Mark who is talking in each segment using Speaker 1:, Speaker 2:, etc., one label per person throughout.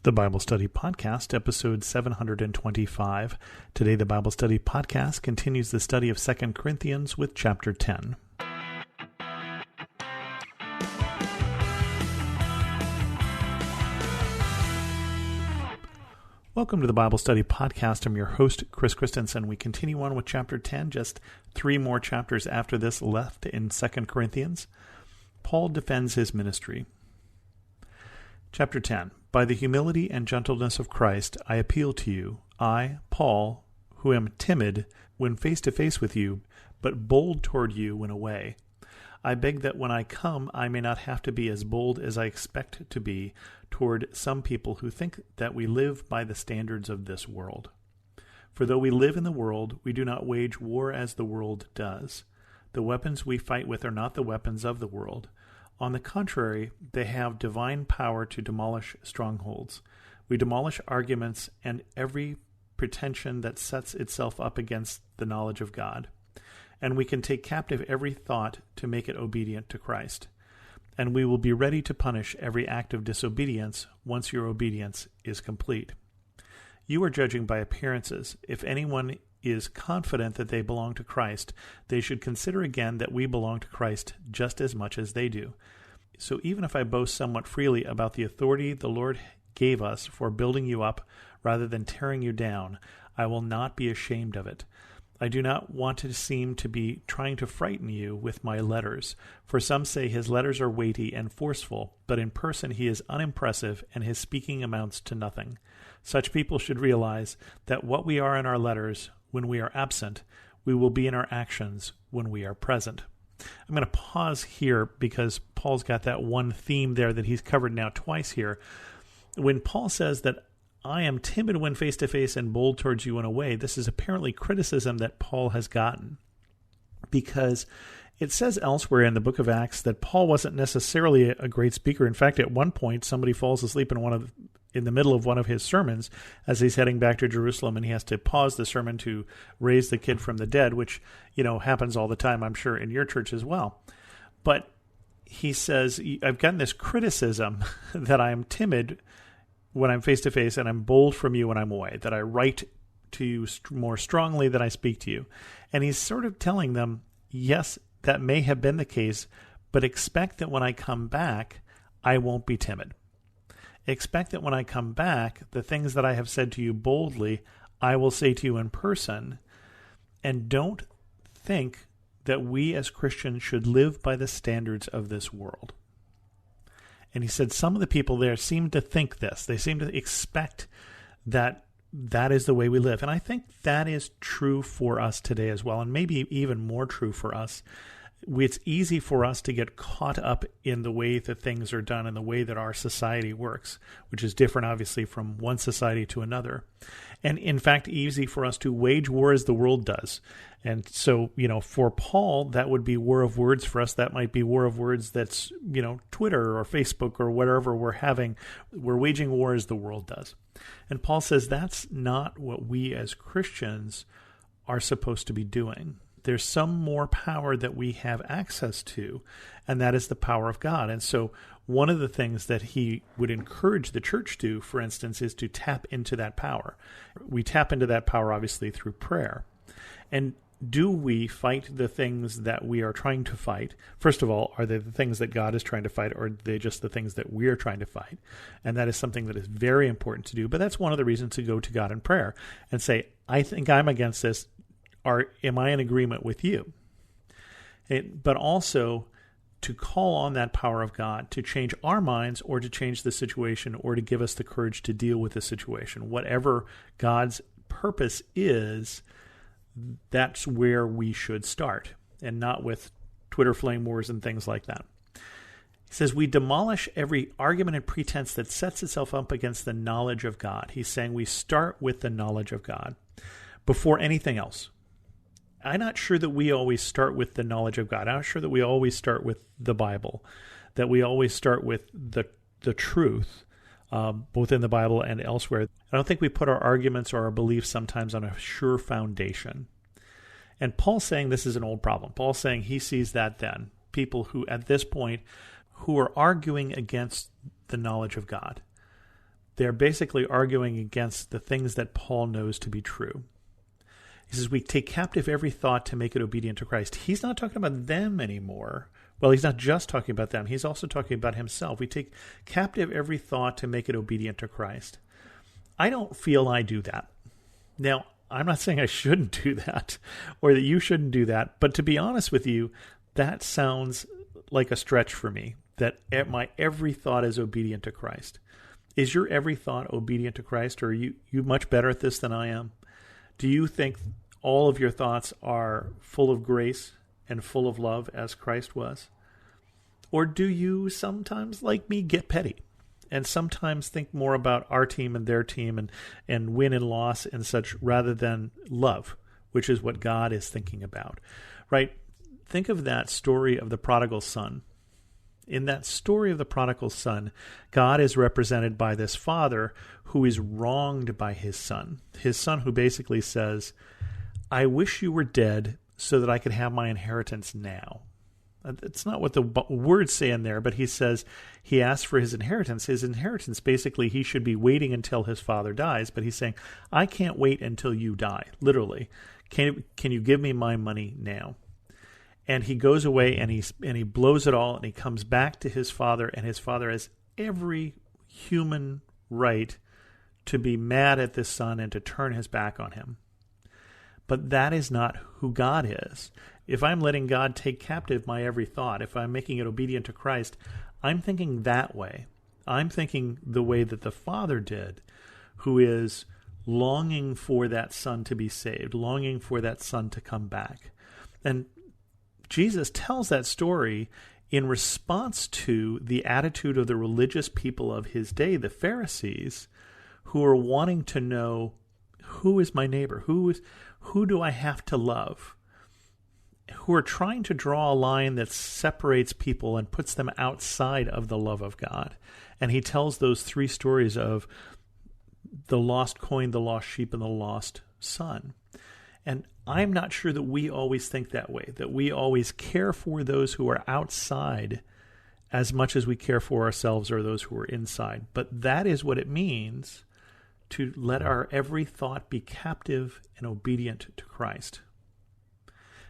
Speaker 1: The Bible Study Podcast, episode 725. Today, the Bible Study Podcast continues the study of 2 Corinthians with chapter 10. Welcome to the Bible Study Podcast. I'm your host, Chris Christensen. We continue on with chapter 10, just 3 more chapters after this left in 2 Corinthians. Paul defends his ministry. Chapter 10. By the humility and gentleness of Christ, I appeal to you, I, Paul, who am timid when face to face with you, but bold toward you when away. I beg that when I come, I may not have to be as bold as I expect to be toward some people who think that we live by the standards of this world. For though we live in the world, we do not wage war as the world does. The weapons we fight with are not the weapons of the world. On the contrary, they have divine power to demolish strongholds. We demolish arguments and every pretension that sets itself up against the knowledge of God. And we can take captive every thought to make it obedient to Christ. And we will be ready to punish every act of disobedience once your obedience is complete. You are judging by appearances. If anyone is confident that they belong to Christ, they should consider again that we belong to Christ just as much as they do. So even if I boast somewhat freely about the authority the Lord gave us for building you up rather than tearing you down, I will not be ashamed of it. I do not want to seem to be trying to frighten you with my letters, for some say his letters are weighty and forceful, but in person he is unimpressive and his speaking amounts to nothing. Such people should realize that what we are in our letters when we are absent, we will be in our actions when we are present. I'm going to pause here because Paul's got that one theme there that he's covered now twice here. When Paul says that I am timid when face to face and bold towards you in a way, this is apparently criticism that Paul has gotten, because it says elsewhere in the book of Acts that Paul wasn't necessarily a great speaker. In fact, at one point, somebody falls asleep in the middle of one of his sermons as he's heading back to Jerusalem, and he has to pause the sermon to raise the kid from the dead, which, happens all the time, I'm sure, in your church as well. But he says, I've gotten this criticism that I'm timid when I'm face to face and I'm bold from you when I'm away, that I write to you more strongly than I speak to you. And he's sort of telling them, yes, that may have been the case, but expect that when I come back, I won't be timid. Expect that when I come back, the things that I have said to you boldly, I will say to you in person. And don't think that we as Christians should live by the standards of this world. And he said some of the people there seem to think this. They seem to expect that that is the way we live. And I think that is true for us today as well, and maybe even more true for us. It's easy for us to get caught up in the way that things are done and the way that our society works, which is different, obviously, from one society to another. And in fact, easy for us to wage war as the world does. And so, for Paul, that would be war of words. For us, that might be war of words that's, Twitter or Facebook or whatever we're waging war as the world does. And Paul says that's not what we as Christians are supposed to be doing. There's some more power that we have access to, and that is the power of God. And so one of the things that he would encourage the church to, for instance, is to tap into that power. We tap into that power, obviously, through prayer. And do we fight the things that we are trying to fight? First of all, are they the things that God is trying to fight, or are they just the things that we are trying to fight? And that is something that is very important to do. But that's one of the reasons to go to God in prayer and say, I think I'm against this. Am I in agreement with you? But also to call on that power of God to change our minds or to change the situation or to give us the courage to deal with the situation. Whatever God's purpose is, that's where we should start, and not with Twitter flame wars and things like that. He says, we demolish every argument and pretense that sets itself up against the knowledge of God. He's saying we start with the knowledge of God before anything else. I'm not sure that we always start with the knowledge of God. I'm not sure that we always start with the Bible, that we always start with the truth, both in the Bible and elsewhere. I don't think we put our arguments or our beliefs sometimes on a sure foundation. And Paul's saying this is an old problem. Paul's saying he sees that then. People who, at this point, who are arguing against the knowledge of God. they're basically arguing against the things that Paul knows to be true. He says, we take captive every thought to make it obedient to Christ. He's not talking about them anymore. Well, he's not just talking about them. He's also talking about himself. We take captive every thought to make it obedient to Christ. I don't feel I do that. Now, I'm not saying I shouldn't do that or that you shouldn't do that. But to be honest with you, that sounds like a stretch for me, that my every thought is obedient to Christ. Is your every thought obedient to Christ, or are you much better at this than I am? Do you think all of your thoughts are full of grace and full of love as Christ was? Or do you sometimes, like me, get petty and sometimes think more about our team and their team and win and loss and such rather than love, which is what God is thinking about, right? Think of that story of the prodigal son. In that story of the prodigal son, God is represented by this father who is wronged by his son who basically says, I wish you were dead so that I could have my inheritance now. It's not what the words say in there, but he says he asks for his inheritance. His inheritance, basically, he should be waiting until his father dies, but he's saying, I can't wait until you die, literally. Can you give me my money now? And he goes away and he blows it all, and he comes back to his father, and his father has every human right to be mad at this son and to turn his back on him. But that is not who God is. If I'm letting God take captive my every thought, if I'm making it obedient to Christ, I'm thinking that way. I'm thinking the way that the Father did, who is longing for that son to be saved, longing for that son to come back. And Jesus tells that story in response to the attitude of the religious people of his day, the Pharisees, who are wanting to know, who is my neighbor? Who do I have to love? Who are trying to draw a line that separates people and puts them outside of the love of God. And he tells those three stories of the lost coin, the lost sheep, and the lost son. And I'm not sure that we always think that way, that we always care for those who are outside as much as we care for ourselves or those who are inside. But that is what it means to let our every thought be captive and obedient to Christ.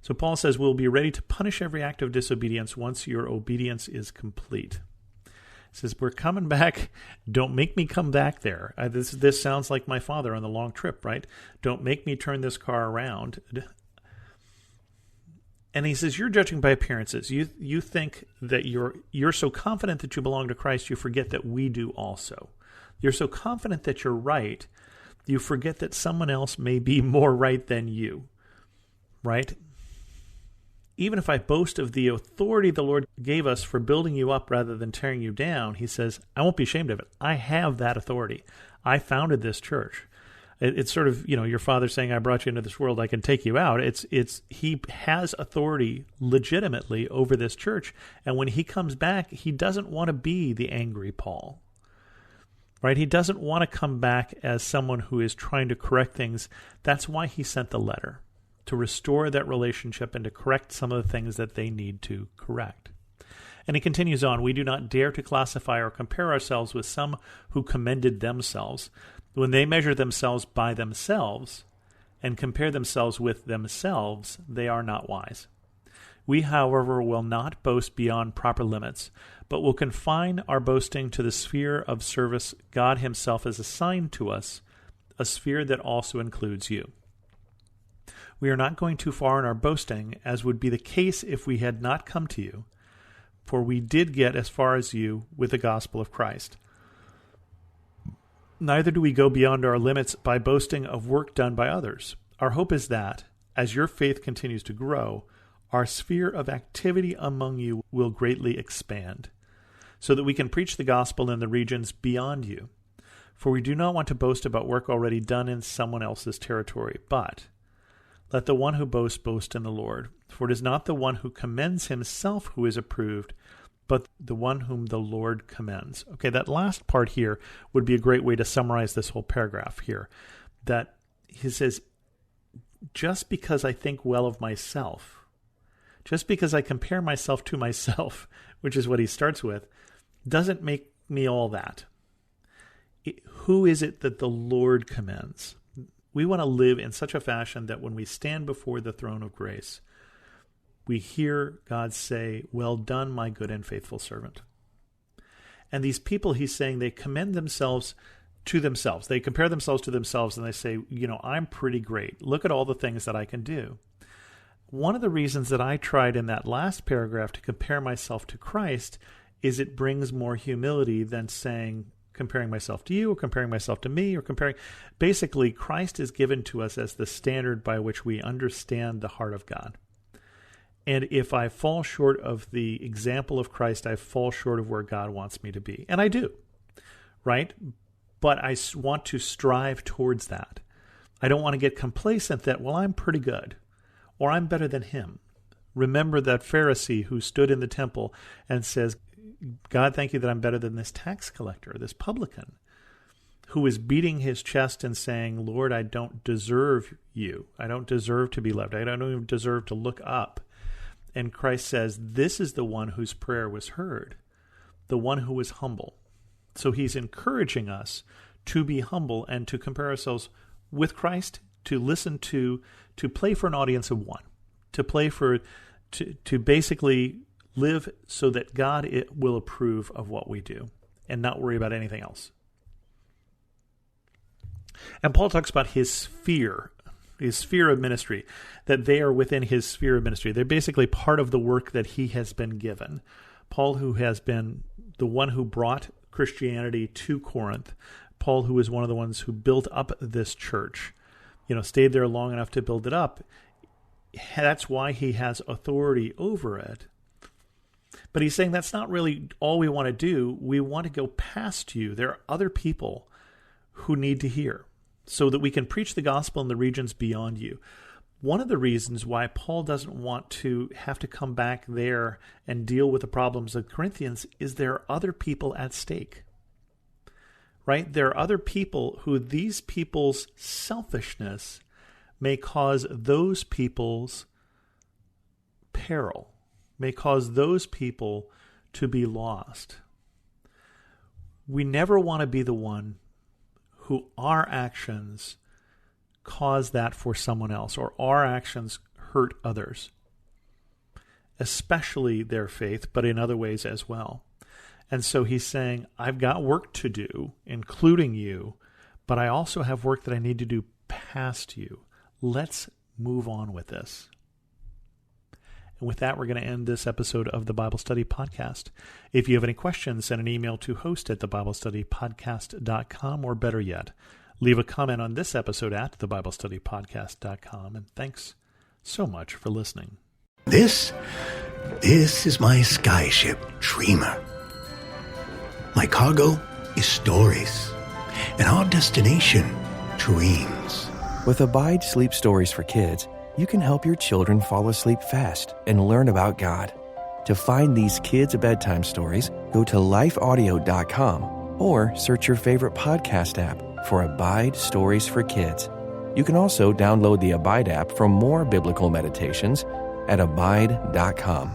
Speaker 1: So Paul says, we'll be ready to punish every act of disobedience once your obedience is complete. He says, we're coming back. Don't make me come back there. This sounds like my father on the long trip, right? Don't make me turn this car around. And he says, you're judging by appearances. You think that you're so confident that you belong to Christ, you forget that we do also. You're so confident that you're right, you forget that someone else may be more right than you, right? Even if I boast of the authority the Lord gave us for building you up rather than tearing you down, he says, I won't be ashamed of it. I have that authority. I founded this church. It's sort of, your father saying, I brought you into this world, I can take you out. He has authority legitimately over this church. And when he comes back, he doesn't want to be the angry Paul. Right? He doesn't want to come back as someone who is trying to correct things. That's why he sent the letter, to restore that relationship and to correct some of the things that they need to correct. And he continues on, we do not dare to classify or compare ourselves with some who commended themselves. When they measure themselves by themselves and compare themselves with themselves, they are not wise. We, however, will not boast beyond proper limits, but will confine our boasting to the sphere of service God himself has assigned to us, a sphere that also includes you. We are not going too far in our boasting, as would be the case if we had not come to you, for we did get as far as you with the gospel of Christ. Neither do we go beyond our limits by boasting of work done by others. Our hope is that, as your faith continues to grow, our sphere of activity among you will greatly expand, so that we can preach the gospel in the regions beyond you. For we do not want to boast about work already done in someone else's territory, but let the one who boasts boast in the Lord. For it is not the one who commends himself who is approved, but the one whom the Lord commends. Okay, that last part here would be a great way to summarize this whole paragraph here. That he says, just because I think well of myself, just because I compare myself to myself, which is what he starts with, doesn't make me all that. who is it that the Lord commends? We want to live in such a fashion that when we stand before the throne of grace, we hear God say, "Well done, my good and faithful servant." And these people, he's saying, they commend themselves to themselves. They compare themselves to themselves and they say, I'm pretty great. Look at all the things that I can do. One of the reasons that I tried in that last paragraph to compare myself to Christ is it brings more humility than saying, comparing myself to you or comparing myself to me or comparing. Basically, Christ is given to us as the standard by which we understand the heart of God. And if I fall short of the example of Christ, I fall short of where God wants me to be. And I do, right? But I want to strive towards that. I don't want to get complacent that, I'm pretty good or I'm better than him. Remember that Pharisee who stood in the temple and says, "God, thank you that I'm better than this tax collector, this publican," who is beating his chest and saying, "Lord, I don't deserve you. I don't deserve to be loved. I don't even deserve to look up." And Christ says, this is the one whose prayer was heard, the one who was humble. So he's encouraging us to be humble and to compare ourselves with Christ, to listen to play for an audience of one, to basically live so that God will approve of what we do and not worry about anything else. And Paul talks about his sphere of ministry, that they are within his sphere of ministry. They're basically part of the work that he has been given. Paul, who has been the one who brought Christianity to Corinth, Paul, who is one of the ones who built up this church, stayed there long enough to build it up. That's why he has authority over it. But he's saying that's not really all we want to do. We want to go past you. There are other people who need to hear so that we can preach the gospel in the regions beyond you. One of the reasons why Paul doesn't want to have to come back there and deal with the problems of Corinthians is there are other people at stake, right? There are other people who these people's selfishness may cause those people's peril, may cause those people to be lost. We never want to be the one who our actions cause that for someone else, or our actions hurt others, especially their faith, but in other ways as well. And so he's saying, I've got work to do, including you, but I also have work that I need to do past you. Let's move on with this. And with that, we're going to end this episode of the Bible Study Podcast. If you have any questions, send an email to host@thebiblestudypodcast.com, or better yet, leave a comment on this episode at thebiblestudypodcast.com. And thanks so much for listening.
Speaker 2: This is my skyship, Dreamer. My cargo is stories, and our destination, dreams.
Speaker 3: With Abide Sleep Stories for Kids, you can help your children fall asleep fast and learn about God. To find these kids' bedtime stories, go to lifeaudio.com or search your favorite podcast app for Abide Stories for Kids. You can also download the Abide app for more biblical meditations at abide.com.